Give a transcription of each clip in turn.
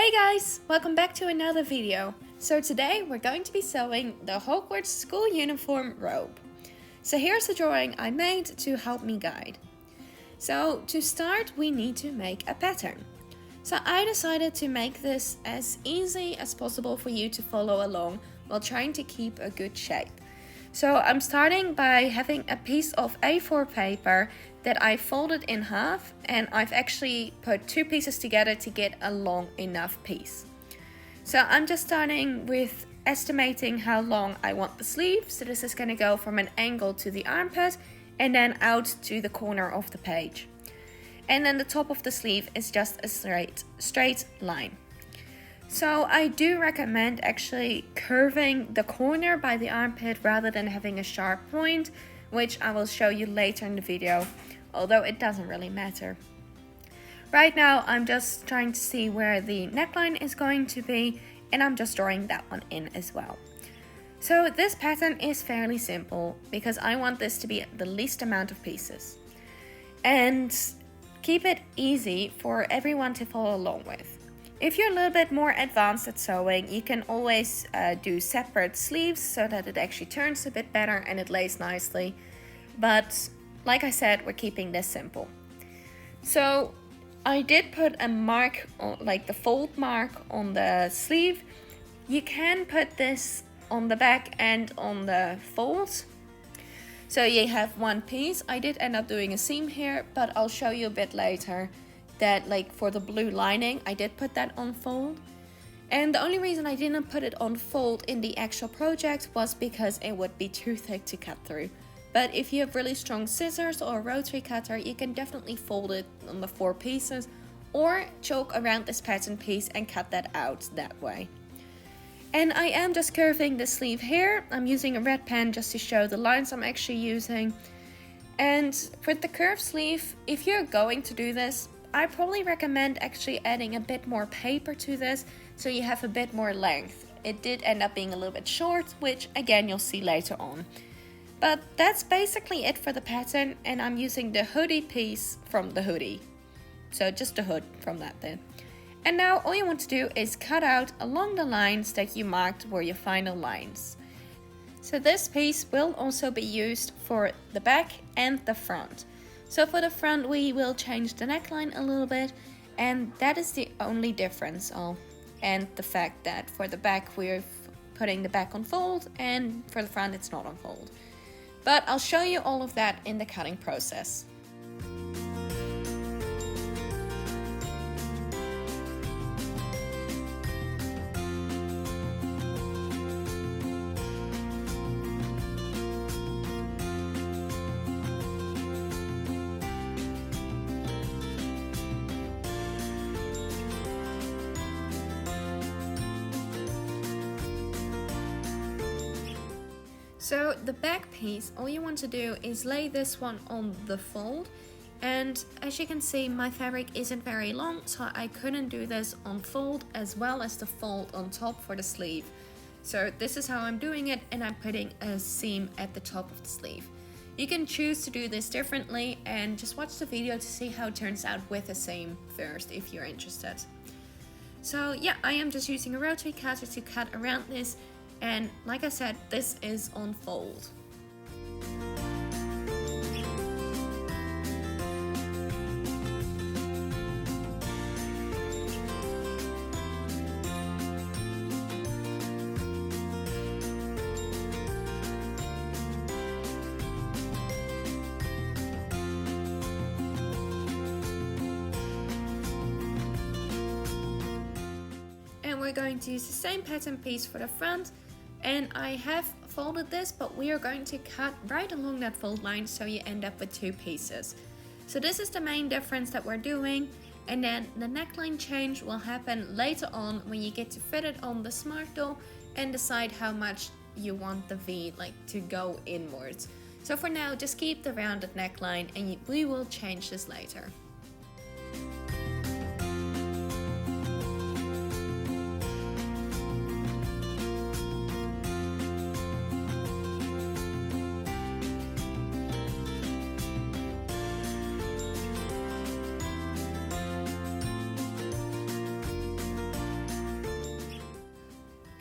Hey guys, welcome back to another video. So today we're going to be sewing the Hogwarts school uniform robe. So here's the drawing I made to help me guide. So to start we need to make a pattern. So I decided to make this as easy as possible for you to follow along while trying to keep a good shape. So I'm starting by having a piece of A4 paper that I folded in half, and I've actually put two pieces together to get a long enough piece. So I'm just starting with estimating how long I want the sleeve. So this is going to go from an angle to the armpit and then out to the corner of the page. And then the top of the sleeve is just a straight line. So I do recommend actually curving the corner by the armpit rather than having a sharp point, which I will show you later in the video, although it doesn't really matter. Right now I'm just trying to see where the neckline is going to be, and I'm just drawing that one in as well. So this pattern is fairly simple because I want this to be the least amount of pieces and keep it easy for everyone to follow along with. If you're a little bit more advanced at sewing, you can always do separate sleeves so that it actually turns a bit better and it lays nicely. But like I said, we're keeping this simple. So I did put a mark, like the fold mark on the sleeve. You can put this on the back and on the folds. So you have one piece. I did end up doing a seam here, but I'll show you a bit later that like for the blue lining, I did put that on fold. And the only reason I didn't put it on fold in the actual project was because it would be too thick to cut through. But if you have really strong scissors or a rotary cutter, you can definitely fold it on the 4 pieces or choke around this pattern piece and cut that out that way. And I am just curving the sleeve here. I'm using a red pen just to show the lines I'm actually using. And with the curved sleeve, if you're going to do this, I probably recommend actually adding a bit more paper to this so you have a bit more length. It did end up being a little bit short, which again you'll see later on. But that's basically it for the pattern, and I'm using the hoodie piece from the hoodie. So just the hood from that then. And now all you want to do is cut out along the lines that you marked were your final lines. So this piece will also be used for the back and the front. So for the front we will change the neckline a little bit, and that is the only difference. And the fact that for the back we're putting the back on fold, and for the front it's not on fold. But I'll show you all of that in the cutting process. So the back piece, all you want to do is lay this one on the fold, and as you can see my fabric isn't very long, so I couldn't do this on fold as well as the fold on top for the sleeve. So this is how I'm doing it, and I'm putting a seam at the top of the sleeve. You can choose to do this differently and just watch the video to see how it turns out with a seam first if you're interested. So yeah, I am just using a rotary cutter to cut around this. And like I said, this is on fold. And we're going to use the same pattern piece for the front. And I have folded this, but we are going to cut right along that fold line so you end up with 2 pieces. So this is the main difference that we're doing, and then the neckline change will happen later on when you get to fit it on the smart doll and decide how much you want the V to go inwards. So for now, just keep the rounded neckline, and we will change this later.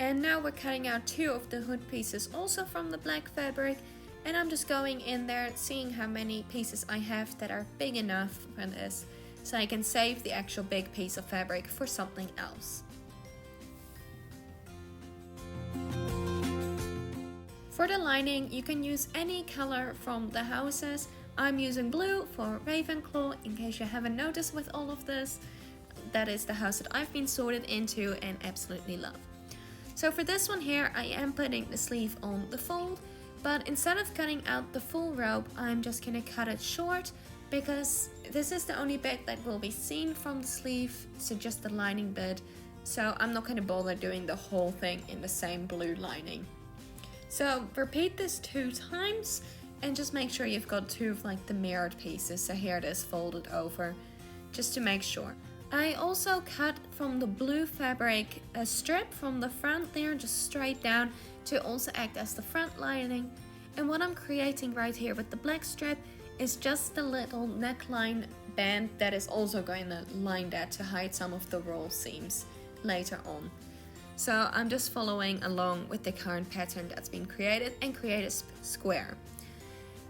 And now we're cutting out 2 of the hood pieces also from the black fabric, and I'm just going in there seeing how many pieces I have that are big enough for this, so I can save the actual big piece of fabric for something else. For the lining, you can use any color from the houses. I'm using blue for Ravenclaw, in case you haven't noticed with all of this. That is the house that I've been sorted into and absolutely love. So for this one here, I am putting the sleeve on the fold, but instead of cutting out the full robe, I'm just gonna cut it short, because this is the only bit that will be seen from the sleeve, so just the lining bit. So I'm not gonna bother doing the whole thing in the same blue lining. So repeat this 2 times and just make sure you've got 2 of like the mirrored pieces. So here it is folded over, just to make sure. I also cut from the blue fabric a strip from the front there, just straight down, to also act as the front lining. And what I'm creating right here with the black strip is just the little neckline band that is also going to line that to hide some of the roll seams later on. So I'm just following along with the current pattern that's been created and create a square.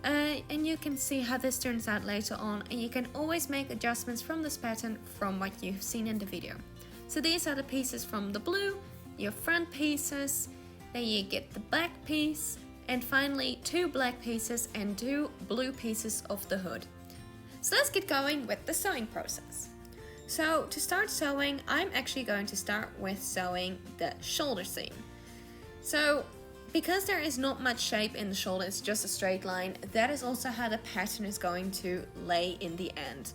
And you can see how this turns out later on, and you can always make adjustments from this pattern from what you've seen in the video. So these are the pieces from the blue, your front pieces, then you get the black piece, and finally 2 black pieces and 2 blue pieces of the hood. So let's get going with the sewing process. So to start sewing, I'm actually going to start with sewing the shoulder seam. So because there is not much shape in the shoulder, it's just a straight line, that is also how the pattern is going to lay in the end.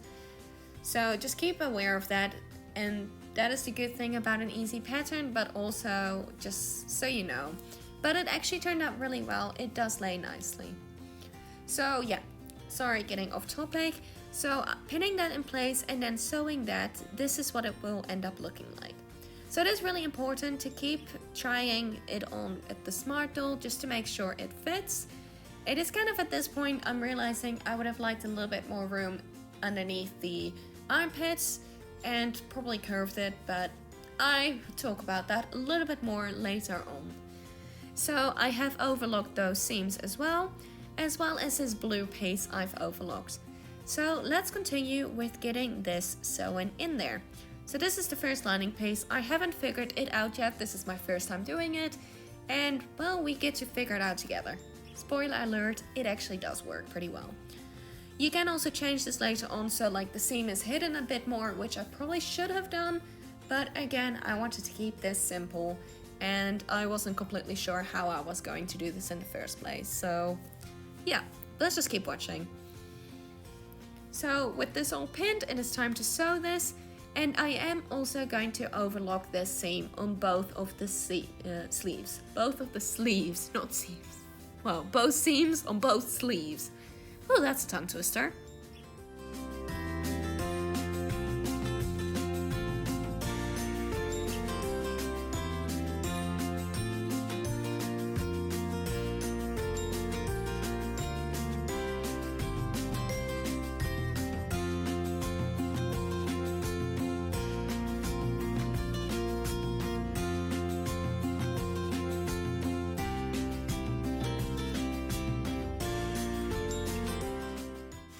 So just keep aware of that, and that is the good thing about an easy pattern, but also just so you know. But it actually turned out really well, it does lay nicely. So yeah, sorry, getting off topic. So pinning that in place and then sewing that, this is what it will end up looking like. So it is really important to keep trying it on at the smart tool just to make sure it fits. It is kind of at this point I'm realizing I would have liked a little bit more room underneath the armpits and probably curved it, but I talk about that a little bit more later on. So I have overlocked those seams as well as this blue piece I've overlocked. So let's continue with getting this sewn in there. So this is the first lining piece. I haven't figured it out yet, this is my first time doing it, and well, we get to figure it out together. Spoiler alert, it actually does work pretty well. You can also change this later on, so like the seam is hidden a bit more, which I probably should have done, but again, I wanted to keep this simple, and I wasn't completely sure how I was going to do this in the first place, so yeah, let's just keep watching. So with this all pinned, it is time to sew this, and I am also going to overlock this seam on both of the sleeves. Both of the sleeves, not seams. Well, both seams on both sleeves. Oh, that's a tongue twister.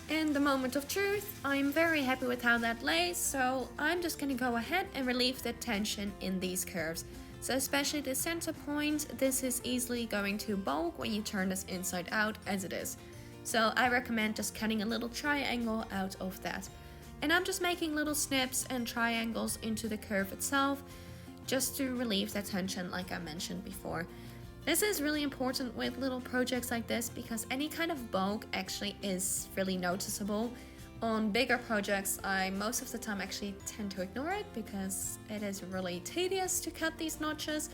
In the moment of truth, I'm very happy with how that lays, so I'm just gonna go ahead and relieve the tension in these curves. So especially the center point, this is easily going to bulge when you turn this inside out as it is. So I recommend just cutting a little triangle out of that. And I'm just making little snips and triangles into the curve itself, just to relieve that tension like I mentioned before. This is really important with little projects like this because any kind of bulk actually is really noticeable. On bigger projects, I most of the time actually tend to ignore it because it is really tedious to cut these notches,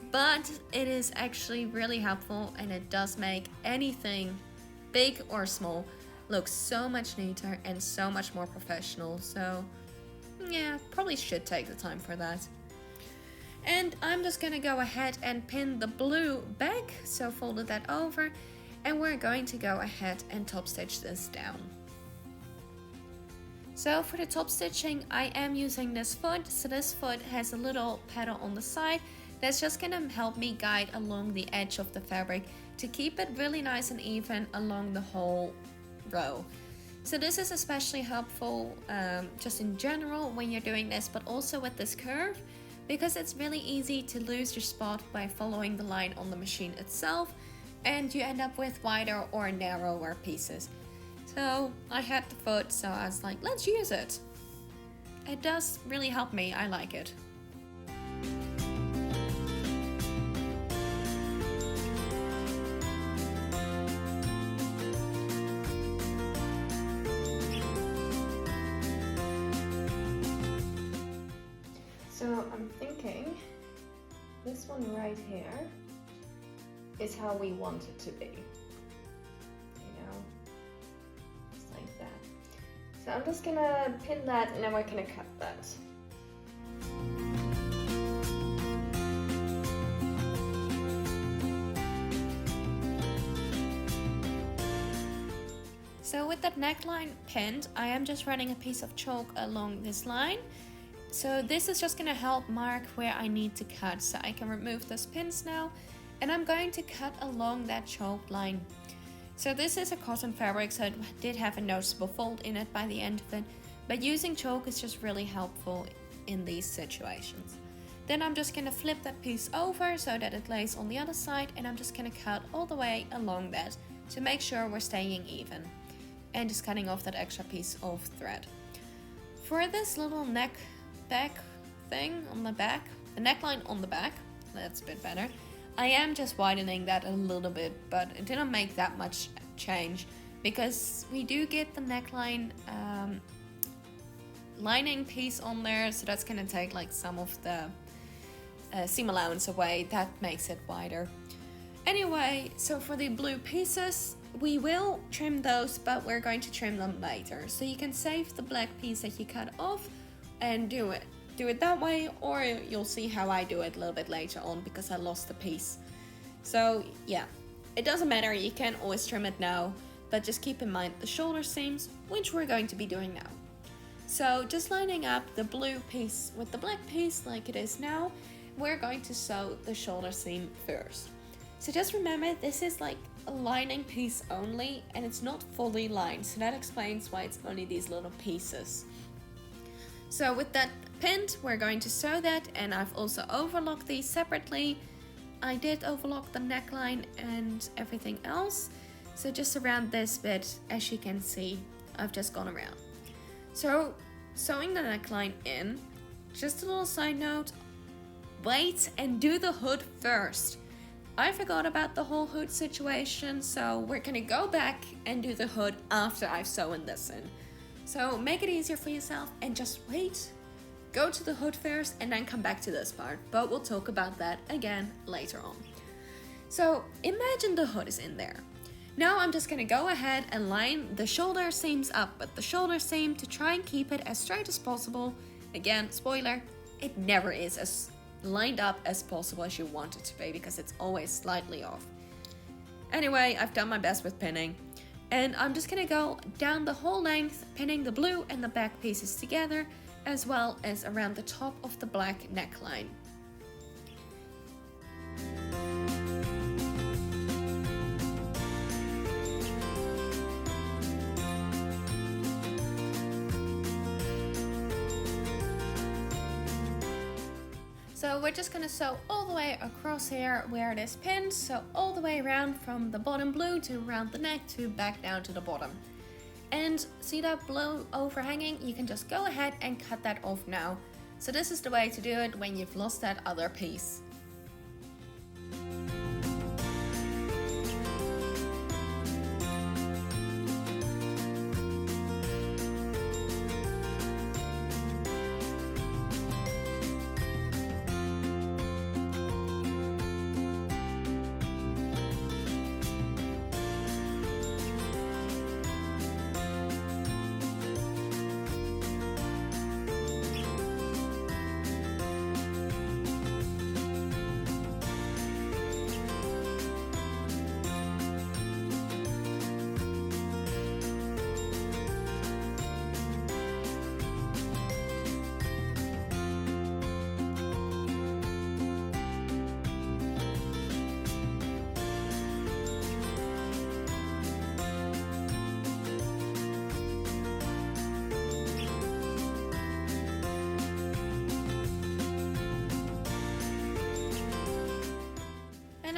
but it is actually really helpful and it does make anything, big or small, look so much neater and so much more professional. So yeah, probably should take the time for that. And I'm just gonna go ahead and pin the blue back, so folded that over, and we're going to go ahead and top stitch this down. So for the top stitching, I am using this foot, so this foot has a little paddle on the side That's just gonna help me guide along the edge of the fabric to keep it really nice and even along the whole row. So this is especially helpful just in general when you're doing this, but also with this curve, because it's really easy to lose your spot by following the line on the machine itself, and you end up with wider or narrower pieces. So I had the foot, so I was like, let's use it. It does really help me, I like it. So I'm thinking this one right here is how we want it to be. You know, just like that. So I'm just gonna pin that and then we're gonna cut that. So with that neckline pinned, I am just running a piece of chalk along this line. So this is just gonna help mark where I need to cut, so I can remove those pins now, and I'm going to cut along that chalk line. So this is a cotton fabric, so it did have a noticeable fold in it by the end of it, but using chalk is just really helpful in these situations. Then I'm just gonna flip that piece over so that it lays on the other side, and I'm just gonna cut all the way along that to make sure we're staying even, and just cutting off that extra piece of thread. For this little neck back thing on the back, the neckline on the back, that's a bit better. I am just widening that a little bit, but it didn't make that much change because we do get the neckline lining piece on there, so that's gonna take like some of the seam allowance away. That makes it wider. Anyway, so for the blue pieces, we will trim those, but we're going to trim them later. So you can save the black piece that you cut off and do it that way, or you'll see how I do it a little bit later on because I lost the piece. So yeah, it doesn't matter, you can always trim it now, but just keep in mind the shoulder seams, which we're going to be doing now. So just lining up the blue piece with the black piece like it is now, we're going to sew the shoulder seam first. So just remember, this is like a lining piece only, and it's not fully lined, so that explains why it's only these little pieces. So with that pinned, we're going to sew that, and I've also overlocked these separately. I did overlock the neckline and everything else, so just around this bit, as you can see, I've just gone around. So sewing the neckline in, just a little side note, wait and do the hood first. I forgot about the whole hood situation, so we're gonna go back and do the hood after I've sewn this in. So make it easier for yourself and just wait. Go to the hood first and then come back to this part, but we'll talk about that again later on. So imagine the hood is in there. Now I'm just gonna go ahead and line the shoulder seams up with the shoulder seam to try and keep it as straight as possible. Again, spoiler, it never is as lined up as possible as you want it to be because it's always slightly off. Anyway, I've done my best with pinning. And I'm just gonna go down the whole length, pinning the blue and the back pieces together, as well as around the top of the black neckline. So we're just gonna sew all the way across here where it is pinned, so all the way around from the bottom blue to around the neck to back down to the bottom. And see that blue overhanging? You can just go ahead and cut that off now. So this is the way to do it when you've lost that other piece.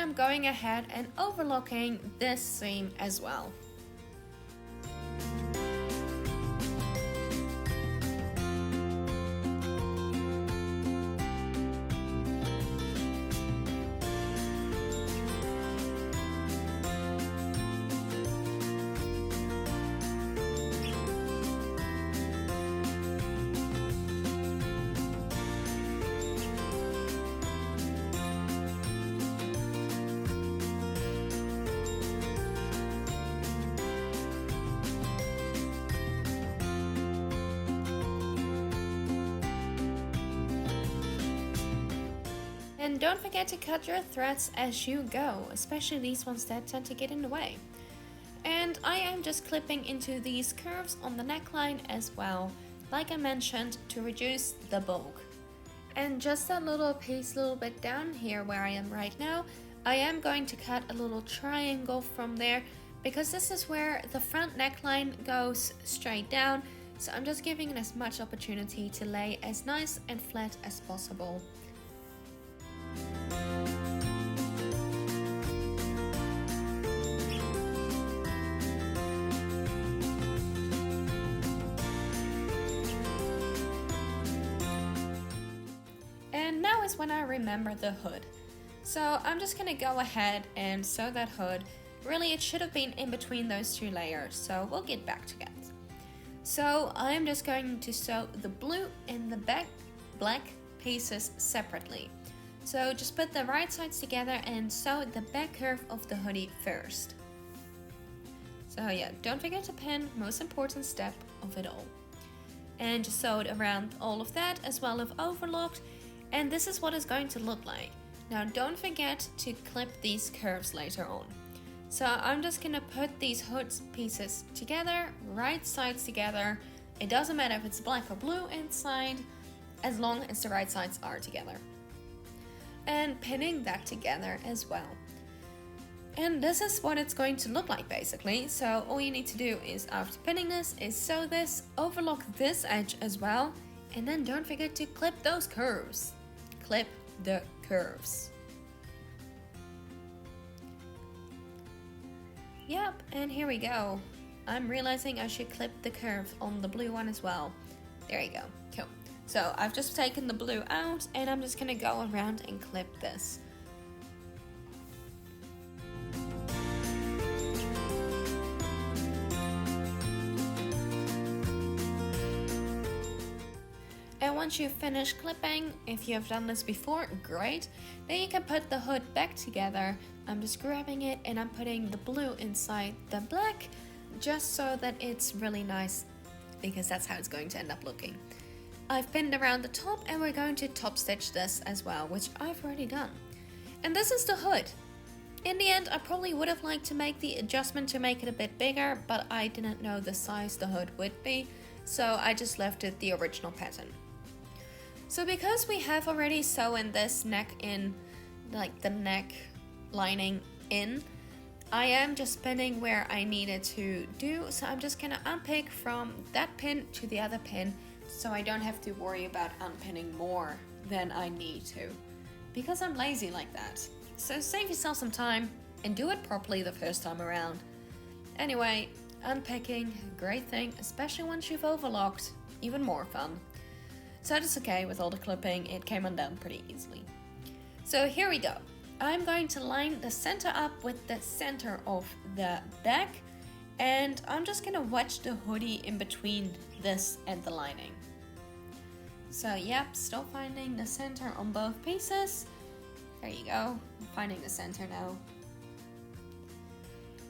I'm going ahead and overlocking this seam as well. And don't forget to cut your threads as you go, especially these ones that tend to get in the way. And I am just clipping into these curves on the neckline as well, like I mentioned, to reduce the bulk. And just that little piece a little bit down here where I am right now, I am going to cut a little triangle from there because this is where the front neckline goes straight down. So I'm just giving it as much opportunity to lay as nice and flat as possible. And now is when I remember the hood. So I'm just gonna go ahead and sew that hood. Really, it should have been in between those two layers, so we'll get back to that. So I'm just going to sew the blue and the black pieces separately. So just put the right sides together and sew the back curve of the hoodie first. So yeah, don't forget to pin, most important step of it all. And just sew it around all of that as well as overlocked. And this is what it's going to look like. Now don't forget to clip these curves later on. So I'm just gonna put these hood pieces together, right sides together. It doesn't matter if it's black or blue inside, as long as the right sides are together. And pinning that together as well. And this is what it's going to look like basically. So all you need to do is, after pinning this, is sew this, overlock this edge as well, and then don't forget to clip those curves. Clip the curves. Yep, and here we go. I'm realizing I should clip the curve on the blue one as well. There you go, cool. So I've just taken the blue out and I'm just gonna go around and clip this. And once you've finished clipping, if you have done this before, great. Then you can put the hood back together. I'm just grabbing it and I'm putting the blue inside the black, just so that it's really nice, because that's how it's going to end up looking. I've pinned around the top and we're going to top stitch this as well, which I've already done. And this is the hood. In the end, I probably would have liked to make the adjustment to make it a bit bigger, but I didn't know the size the hood would be, so I just left it the original pattern. So because we have already sewn this neck in, like the neck lining in, I am just pinning where I needed to do. So I'm just gonna unpick from that pin to the other pin, so I don't have to worry about unpinning more than I need to, because I'm lazy like that. So save yourself some time and do it properly the first time around. Anyway, unpicking, great thing, especially once you've overlocked, even more fun. So that's okay, with all the clipping, it came undone pretty easily. So here we go. I'm going to line the center up with the center of the back, and I'm just gonna wedge the hoodie in between this and the lining. So yep, still finding the center on both pieces. There you go, I'm finding the center now.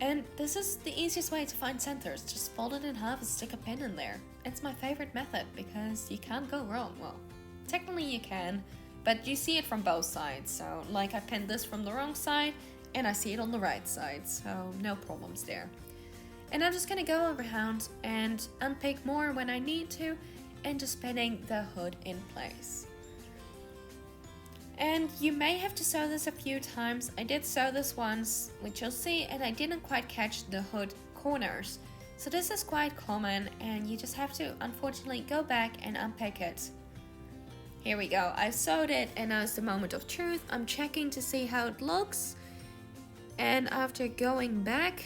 And this is the easiest way to find centers, just fold it in half and stick a pin in there. It's my favorite method because you can't go wrong. Well, technically you can, but you see it from both sides. So like I pinned this from the wrong side and I see it on the right side, so no problems there. And I'm just gonna go around and unpick more when I need to, and just pinning the hood in place. And you may have to sew this a few times. I did sew this once, which you'll see, and I didn't quite catch the hood corners. So this is quite common, and you just have to unfortunately go back and unpick it. Here we go, I sewed it, and now it's the moment of truth. I'm checking to see how it looks, And after going back,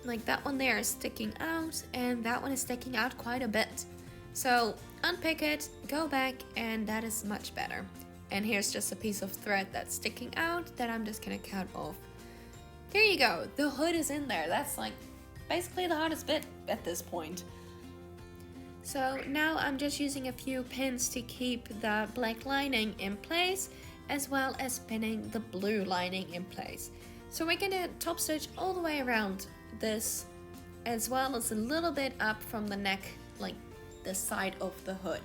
like that one there is sticking out and that one is sticking out quite a bit. So unpick it, go back, and that is much better. And here's just a piece of thread that's sticking out that I'm just gonna cut off. There you go, the hood is in there. That's like basically the hardest bit at this point. So now I'm just using a few pins to keep the black lining in place, as well as pinning the blue lining in place. So we're gonna top stitch all the way around this, as well as a little bit up from the neck, like the side of the hood.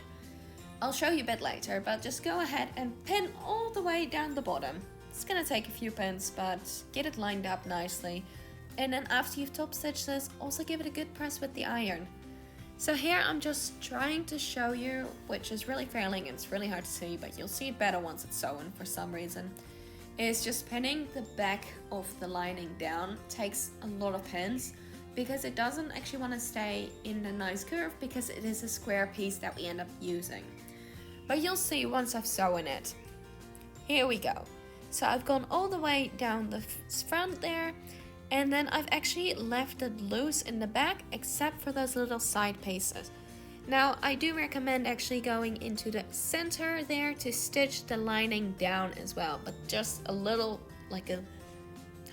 I'll show you a bit later, but just go ahead and pin all the way down the bottom. It's gonna take a few pins, but get it lined up nicely. And then after you've top stitched this, also give it a good press with the iron. So here I'm just trying to show you, which is really failing, it's really hard to see, but you'll see it better once it's sewn for some reason, is just pinning the back of the lining down. Takes a lot of pins because it doesn't actually want to stay in a nice curve because it is a square piece that we end up using. But you'll see once I've sewn it. Here we go. So I've gone all the way down the front there, and then I've actually left it loose in the back except for those little side pieces. Now I do recommend actually going into the center there to stitch the lining down as well, but just a little, like a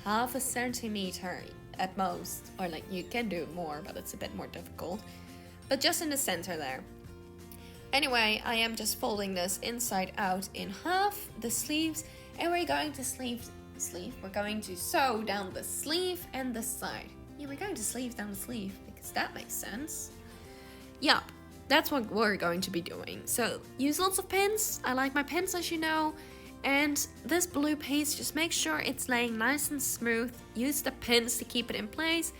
half a centimeter at most, or like you can do more, but it's a bit more difficult, but just in the center there. Anyway, I am just folding this inside out in half, the sleeves, and we're going to we're going to sew down the sleeve and the side. Yeah, we're going to sleeve down the sleeve because that makes sense. Yeah, that's what we're going to be doing. So use lots of pins. I like my pins, as you know. And this blue piece, just make sure it's laying nice and smooth. Use the pins to keep it in place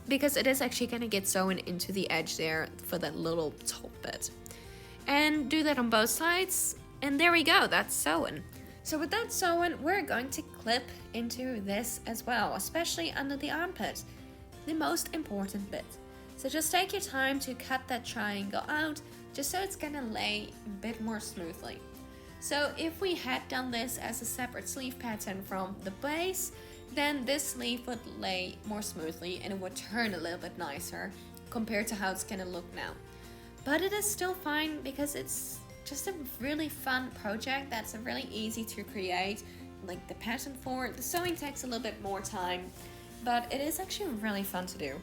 because it is actually going to get sewn into the edge there for that little top bit. And do that on both sides. And there we go, that's sewn. So with that sewn, we're going to clip into this as well, especially under the armpit, the most important bit. So just take your time to cut that triangle out, just so it's gonna lay a bit more smoothly. So if we had done this as a separate sleeve pattern from the base, then this sleeve would lay more smoothly and it would turn a little bit nicer compared to how it's gonna look now. But it is still fine because it's just a really fun project that's really easy to create, like the pattern for. The sewing takes a little bit more time, but it is actually really fun to do.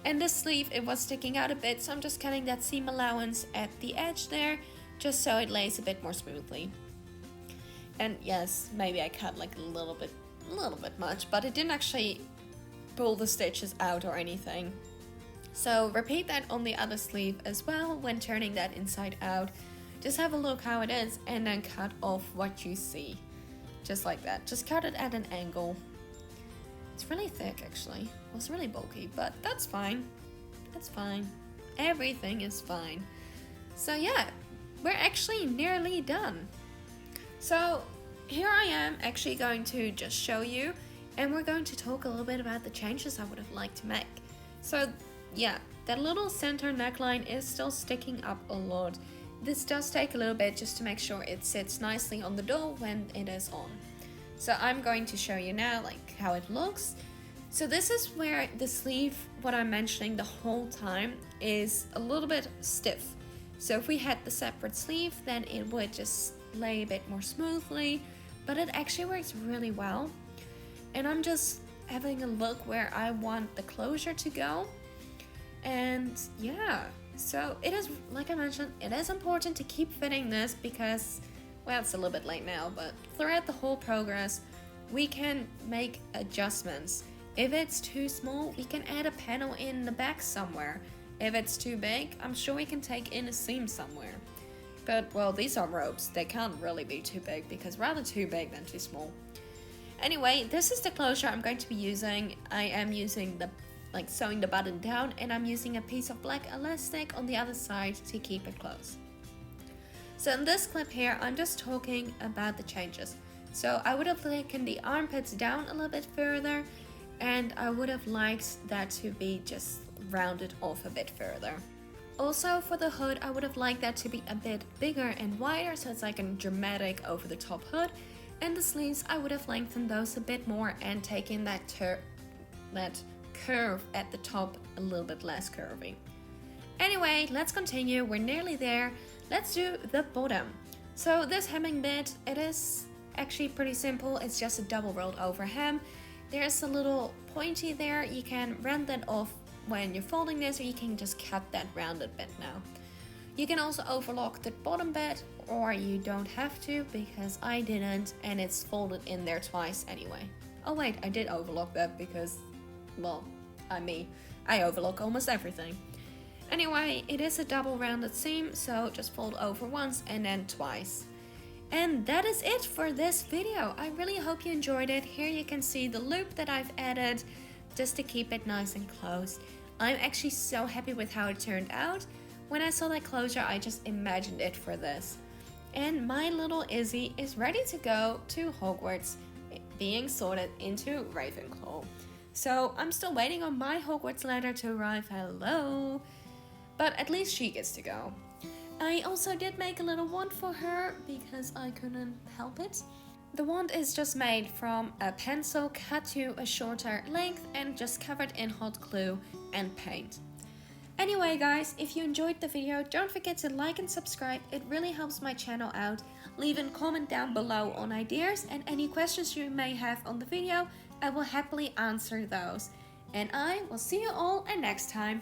And this sleeve, it was sticking out a bit, so I'm just cutting that seam allowance at the edge there, just so it lays a bit more smoothly. And yes, maybe I cut like a little bit much, but it didn't actually pull the stitches out or anything. So repeat that on the other sleeve as well when turning that inside out. Just have a look how it is and then cut off what you see. Just like that. Just cut it at an angle. It's really thick actually. It was really bulky, but that's fine. That's fine. Everything is fine. So yeah, we're actually nearly done. So here I am actually going to just show you, and we're going to talk a little bit about the changes I would have liked to make. So yeah, that little center neckline is still sticking up a lot. This does take a little bit just to make sure it sits nicely on the doll when it is on. So I'm going to show you now like how it looks. So this is where the sleeve, what I'm mentioning the whole time, is a little bit stiff. So if we had the separate sleeve, then it would just lay a bit more smoothly, but it actually works really well. And I'm just having a look where I want the closure to go. And yeah, so it is, like I mentioned, it is important to keep fitting this because, well, it's a little bit late now, but throughout the whole progress, we can make adjustments. If it's too small, we can add a panel in the back somewhere. If it's too big, I'm sure we can take in a seam somewhere. But, well, these are robes. They can't really be too big because rather too big than too small. Anyway, this is the closure I'm going to be using. I am using the sewing the button down, and I'm using a piece of black elastic on the other side to keep it closed. So in this clip here, I'm just talking about the changes. So I would have taken the armpits down a little bit further, and I would have liked that to be just rounded off a bit further. Also for the hood, I would have liked that to be a bit bigger and wider, so it's like a dramatic over the top hood. And the sleeves, I would have lengthened those a bit more and taken that curve at the top a little bit less curvy. Anyway, let's continue. We're nearly there. Let's do the bottom. So this hemming bit, it is actually pretty simple. It's just a double rolled over hem. There's a little pointy there. You can round that off when you're folding this, or you can just cut that rounded bit now. You can also overlock the bottom bit, or you don't have to, because I didn't, and it's folded in there twice anyway. Oh wait, I did overlock that because, well, I overlock almost everything. Anyway, it is a double rounded seam, so just fold over once and then twice. And that is it for this video. I really hope you enjoyed it. Here you can see the loop that I've added just to keep it nice and closed. I'm actually so happy with how it turned out. When I saw that closure, I just imagined it for this. And my little Izzy is ready to go to Hogwarts, being sorted into Ravenclaw. So I'm still waiting on my Hogwarts letter to arrive. Hello! But at least she gets to go. I also did make a little wand for her because I couldn't help it. The wand is just made from a pencil cut to a shorter length and just covered in hot glue and paint. Anyway guys, if you enjoyed the video, don't forget to like and subscribe. It really helps my channel out. Leave a comment down below on ideas and any questions you may have on the video. I will happily answer those. And I will see you all next time.